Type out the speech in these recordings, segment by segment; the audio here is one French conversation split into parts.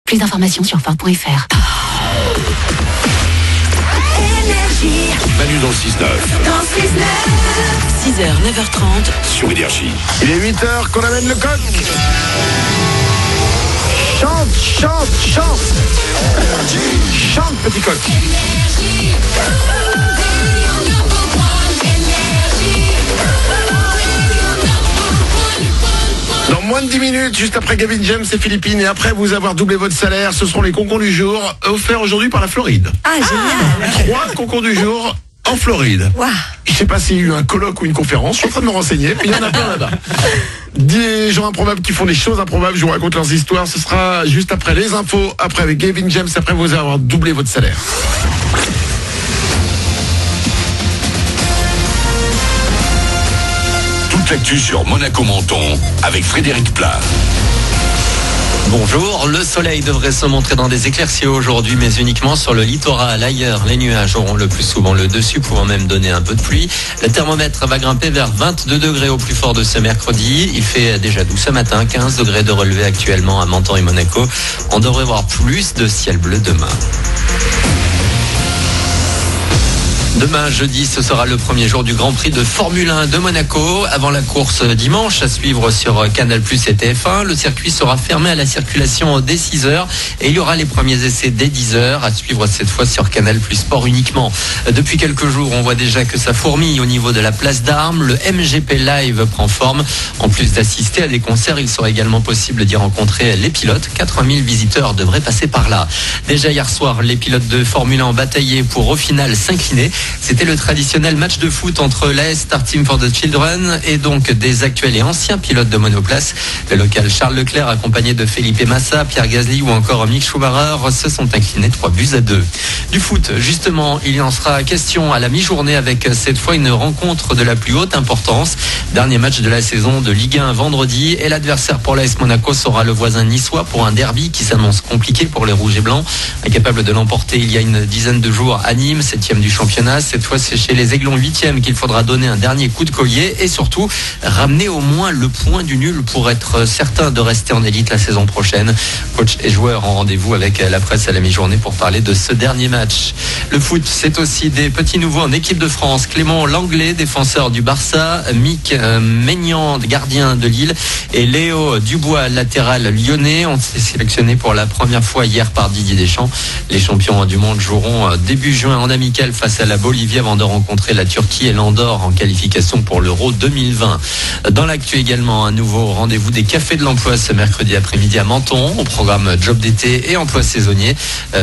Plus d'informations sur Ford.fr. Manu dans le 6-9. 6h, 9h30. Sur Énergie. Il est 8h qu'on amène le coq. Chante, chante, chante. Chante, petit coq. Dans moins de 10 minutes, juste après Gavin James et Philippines, et après vous avoir doublé votre salaire, ce seront les concours du jour, offerts aujourd'hui par la Floride. Ah, génial. 3 concours du jour en Floride. Waouh. Je sais pas s'il y a eu un colloque ou une conférence, je suis en train de me renseigner, mais il y en a plein là-bas. Des gens improbables qui font des choses improbables, je vous raconte leurs histoires, ce sera juste après les infos, après avec Gavin James, après vous avoir doublé votre salaire. Toute l'actu sur Monaco-Menton avec Frédéric Plat. Bonjour, le soleil devrait se montrer dans des éclaircies aujourd'hui, mais uniquement sur le littoral. Ailleurs, les nuages auront le plus souvent le dessus, pouvant même donner un peu de pluie. Le thermomètre va grimper vers 22 degrés au plus fort de ce mercredi. Il fait déjà doux ce matin, 15 degrés de relevé actuellement à Menton et Monaco. On devrait voir plus de ciel bleu demain. Demain, jeudi, ce sera le premier jour du Grand Prix de Formule 1 de Monaco. Avant la course dimanche, à suivre sur Canal+ et TF1. Le circuit sera fermé à la circulation dès 6h et il y aura les premiers essais dès 10h, à suivre cette fois sur Canal+ Sport uniquement. Depuis quelques jours, on voit déjà que ça fourmille au niveau de la place d'Armes. Le MGP Live prend forme. En plus d'assister à des concerts, il sera également possible d'y rencontrer les pilotes. 4000 visiteurs devraient passer par là. Déjà hier soir, les pilotes de Formule 1 ont bataillé pour au final s'incliner. C'était le traditionnel match de foot entre l'AS Star Team for the Children et donc des actuels et anciens pilotes de monoplace. Le local Charles Leclerc, accompagné de Felipe Massa, Pierre Gasly ou encore Mick Schumacher, se sont inclinés 3-2. Du foot, justement, il y en sera question à la mi-journée avec cette fois une rencontre de la plus haute importance. Dernier match de la saison de Ligue 1 vendredi et l'adversaire pour l'AS Monaco sera le voisin niçois pour un derby qui s'annonce compliqué pour les Rouges et Blancs. Incapable de l'emporter il y a une dizaine de jours à Nîmes, 7e du championnat. Cette fois, c'est chez les Aiglons 8e qu'il faudra donner un dernier coup de collier et surtout ramener au moins le point du nul pour être certain de rester en élite la saison prochaine. Coach et joueurs en rendez-vous avec la presse à la mi-journée pour parler de ce dernier match. Le foot, c'est aussi des petits nouveaux en équipe de France. Clément Langlais, défenseur du Barça, Mick Maignan, gardien de Lille, et Léo Dubois, latéral lyonnais, ont été sélectionnés pour la première fois hier par Didier Deschamps. Les champions du monde joueront début juin en amical face à la Bolivie avant de rencontrer la Turquie et l'Andorre en qualification pour l'Euro 2020. Dans l'actu également, un nouveau rendez-vous des cafés de l'emploi ce mercredi après-midi à Menton, au programme Job d'été et emploi saisonnier.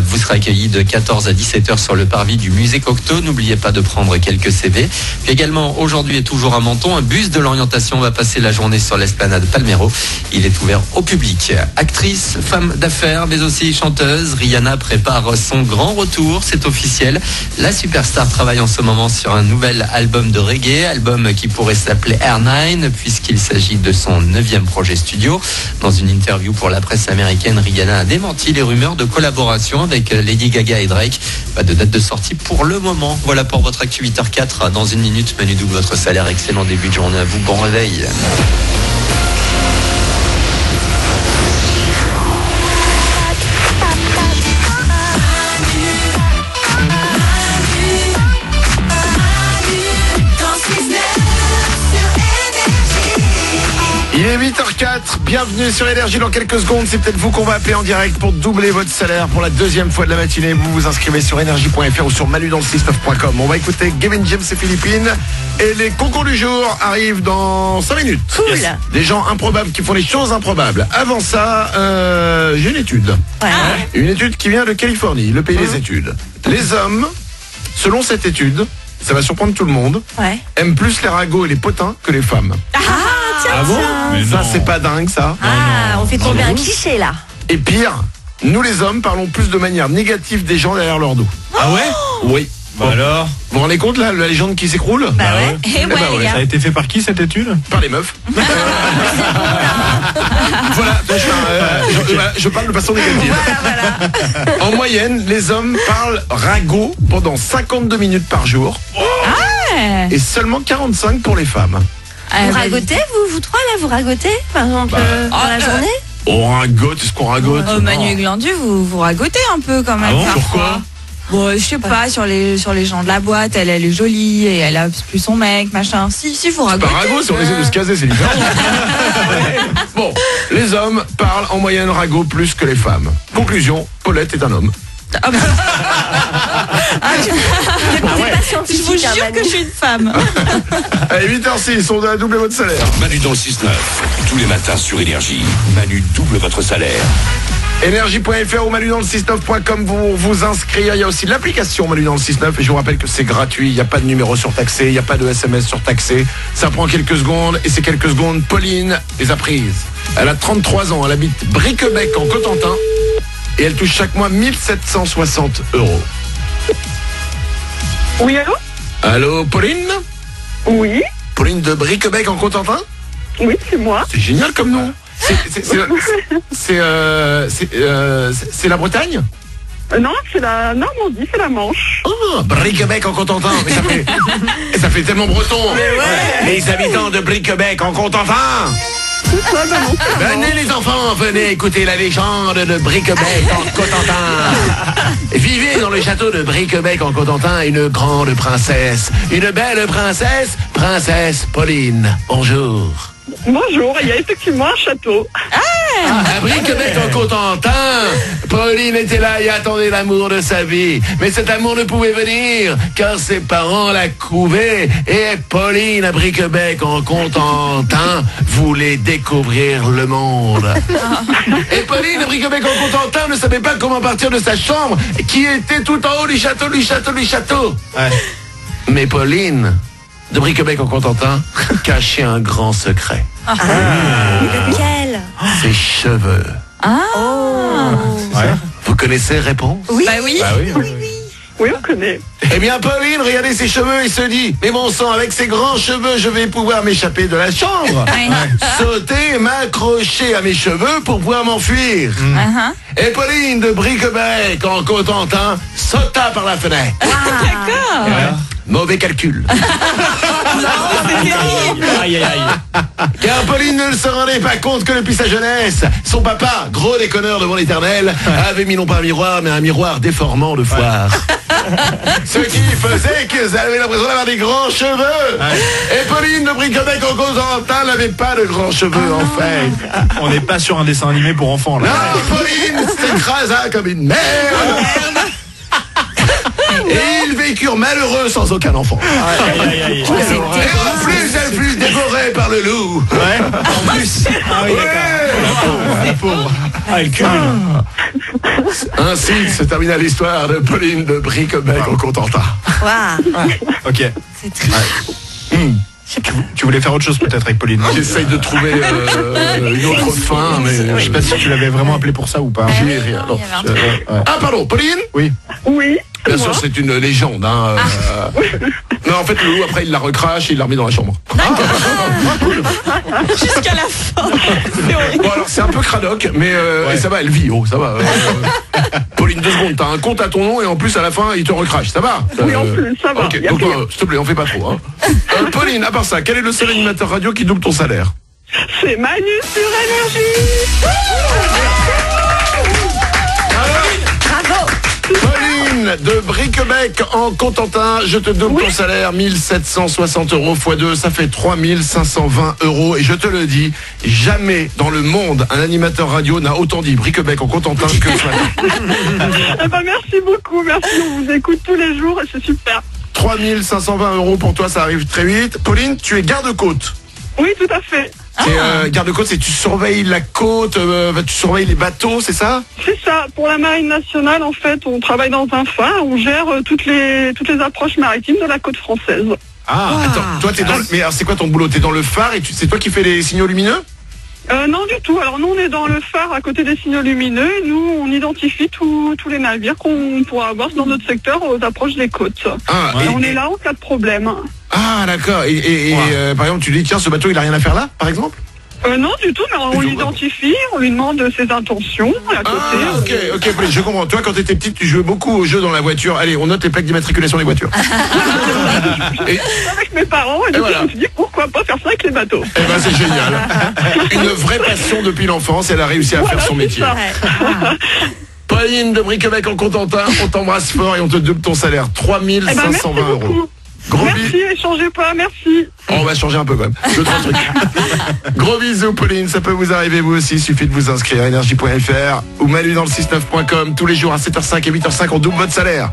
Vous serez accueillis de 14 à 17h sur le parvis du musée Cocteau. N'oubliez pas de prendre quelques CV. Puis également, aujourd'hui et toujours à Menton, un bus de l'orientation va passer la journée sur l'esplanade Palmero. Il est ouvert au public. Actrice, femme d'affaires, mais aussi chanteuse, Rihanna prépare son grand retour, c'est officiel. La superstar travaille en ce moment sur un nouvel album de reggae, album qui pourrait s'appeler Air 9 puisqu'il s'agit de son 9e projet studio. Dans une interview pour la presse américaine, Rihanna a démenti les rumeurs de collaboration avec Lady Gaga et Drake. Pas de date de sortie pour le moment. Voilà pour votre actu 8h04. Dans une minute, Manu double votre salaire. Excellent début de journée à vous. Bon réveil. Il est 8h04, bienvenue sur Énergie. Dans quelques secondes, c'est peut-être vous qu'on va appeler en direct pour doubler votre salaire pour la deuxième fois de la matinée. Vous vous inscrivez sur énergie.fr ou sur manudansle69.com. On va écouter Gavin James et Philippines. Et les concours du jour arrivent dans 5 minutes. Cool. Yes. Des gens improbables qui font des choses improbables. Avant ça, j'ai une étude. Ouais. Une étude qui vient de Californie, le pays des études. Les hommes, selon cette étude, ça va surprendre tout le monde, aiment plus les ragots et les potins que les femmes. Ah bon? Ça, c'est pas dingue, ça. Ah, on fait tomber un cliché là. Et pire, nous les hommes parlons plus de manière négative des gens derrière leur dos. Ah ouais? Oui. Bah alors? Vous vous rendez compte là, la légende qui s'écroule? Bah ouais. Et ouais, les Ça a gars. été fait par qui cette étude? Par les meufs. Voilà, je parle de façon négative. Voilà. En moyenne, les hommes parlent ragot pendant 52 minutes par jour. Et seulement 45 pour les femmes. Vous ragotez, vous trois là, vous ragotez par exemple dans la journée? On ragote, est-ce qu'on ragote? Manu et Glandu, vous ragotez un peu quand même. Ah bon, parfois. pourquoi? Bon, je sais pas, sur les gens de la boîte, elle est jolie et elle a plus son mec, machin. Si, vous Pas ragotez. ragot, si on essaie de se caser, c'est différent. Bon, les hommes parlent en moyenne ragot plus que les femmes. Conclusion, Paulette est un homme. Ah bah. Je vous jure que je suis une femme. Allez, 8h06, on doit doubler votre salaire. Manu dans le 6-9. Tous les matins sur Énergie. Manu double votre salaire. Énergie.fr ou manudansle69.com pour vous inscrire. Il y a aussi l'application Manu dans le 6-9 et je vous rappelle que c'est gratuit. Il n'y a pas de numéro surtaxé, il n'y a pas de SMS surtaxé. Ça prend quelques secondes et ces quelques secondes, Pauline les a prises. Elle a 33 ans, elle habite Briquebec en Cotentin et elle touche chaque mois 1760 €. Oui, allô? Allô, Pauline? Oui, Pauline de Briquebec en Cotentin? oui, c'est moi. C'est génial comme nom. C'est la Bretagne? Non, c'est la Normandie, c'est la Manche. Oh, Briquebec en Cotentin. Mais ça fait tellement breton. Les habitants de Briquebec en Cotentin. Ça, ben non, c'est la Venez Manche. les enfants, venez écouter la légende de Briquebec en Cotentin. Vivez dans le château de Briquebec en Cotentin une grande princesse. Une belle princesse, princesse Pauline. Bonjour. Bonjour, il y a effectivement un château. À Briquebec en Cotentin, Pauline était là et attendait l'amour de sa vie. Mais cet amour ne pouvait venir car ses parents la couvaient. Et Pauline à Briquebec en Cotentin voulait découvrir le monde. Et Pauline à Briquebec en Cotentin ne savait pas comment partir de sa chambre qui était tout en haut du château. Ouais. Mais Pauline de Briquebec en Cotentin cachait un grand secret. Lequel? Ses cheveux. Ouais. Vous connaissez réponse? Oui. Bah oui. Oui, on connaît. Eh bien, Pauline, regardez ses cheveux et se dit, mais bon sang, avec ces grands cheveux, je vais pouvoir m'échapper de la chambre. Sauter, m'accrocher à mes cheveux pour pouvoir m'enfuir. Et Pauline de Briquebec en Cotentin sauta par la fenêtre. D'accord. Mauvais calcul. Aïe, aïe, aïe. Car Pauline ne se rendait pas compte que depuis sa jeunesse, son papa, gros déconneur devant l'éternel, avait mis non pas un miroir, mais un miroir déformant de foire. Ce qui faisait qu'elle avait l'impression d'avoir des grands cheveux. Et Pauline de Briquebec en Cotentin n'avait pas de grands cheveux en fait. On n'est pas sur un dessin animé pour enfants là. Non, Pauline s'écrasa comme une merde. Et ils vécurent malheureux sans aucun enfant. Aïe, aïe, aïe. Et en plus, elle fut dévorée par le loup. Ouais. En plus. Ah oui, d'accord. La pauvre. Ah, elle cumule. Ainsi se termina l'histoire de Pauline de Briquebec en Cotentin. Waouh. Ok. C'est triste. Tu voulais faire autre chose peut-être avec Pauline. J'essaye de trouver une autre fin, mais Je sais pas si tu l'avais vraiment appelé pour ça ou pas. j'ai rien. Non, il y avait un truc. Ah pardon, Pauline? Oui. Oui, Bien c'est sûr, moi. c'est une légende. Hein, Non, en fait, le loup, après, il la recrache et il l'a remis dans la chambre. Jusqu'à la fin. Bon, alors, c'est un peu cradoc, mais et ça va, elle vit, ça va. Pauline, 2 secondes, t'as un compte à ton nom et en plus, à la fin, il te recrache, ça va? Oui, en plus, ça va. Ok, Y a donc, rien. s'il te plaît, on fait pas trop. Hein. Pauline, à part ça, quel est le seul animateur radio qui double ton salaire? C'est Manu sur Énergie. Bravo. Pauline de Briquebec en Cotentin, je te double ton salaire, 1760 € x 2, ça fait 3520 € et je te le dis, jamais dans le monde un animateur radio n'a autant dit Briquebec en Cotentin que ce matin. Eh ben, merci beaucoup, merci. On vous écoute tous les jours et c'est super. 3520 € pour toi, ça arrive très vite. Pauline, tu es garde-côte. Oui, tout à fait. Garde-côte, c'est tu surveilles la côte, tu surveilles les bateaux, c'est ça? C'est ça. Pour la Marine nationale, en fait, on travaille dans un phare. On gère toutes les approches maritimes de la côte française. Ah, attends, toi t'es dans le... Mais alors c'est quoi ton boulot? T'es dans le phare et c'est toi qui fais les signaux lumineux? Non, du tout. Alors, nous, on est dans le phare à côté des signaux lumineux. Et nous, on identifie tous les navires qu'on pourra avoir dans notre secteur aux approches des côtes. Ah, Et on est là en cas de problème. Ah, d'accord. Et par exemple, tu dis, tiens, ce bateau, il a rien à faire là, par exemple? Non, du tout, mais on l'identifie, on lui demande ses intentions à côté. Ok, Pauline, je comprends. Toi, quand t'étais petite, tu jouais beaucoup aux jeux dans la voiture. Allez, on note les plaques d'immatriculation des voitures. Avec mes parents, et du coup, je me suis dit, pourquoi pas faire ça avec les bateaux. Eh ben, c'est génial. Une vraie passion depuis l'enfance, elle a réussi à faire son métier. Pauline de Briquebec en Cotentin, on t'embrasse fort et on te double ton salaire. 3 520 €. Gros merci, échangez pas, merci. On va changer un peu quand même. 2-3 trucs. Gros bisous Pauline, ça peut vous arriver vous aussi, il suffit de vous inscrire à énergie.fr ou Manu dans le 69.com tous les jours à 7h05 et 8h05, on double votre salaire.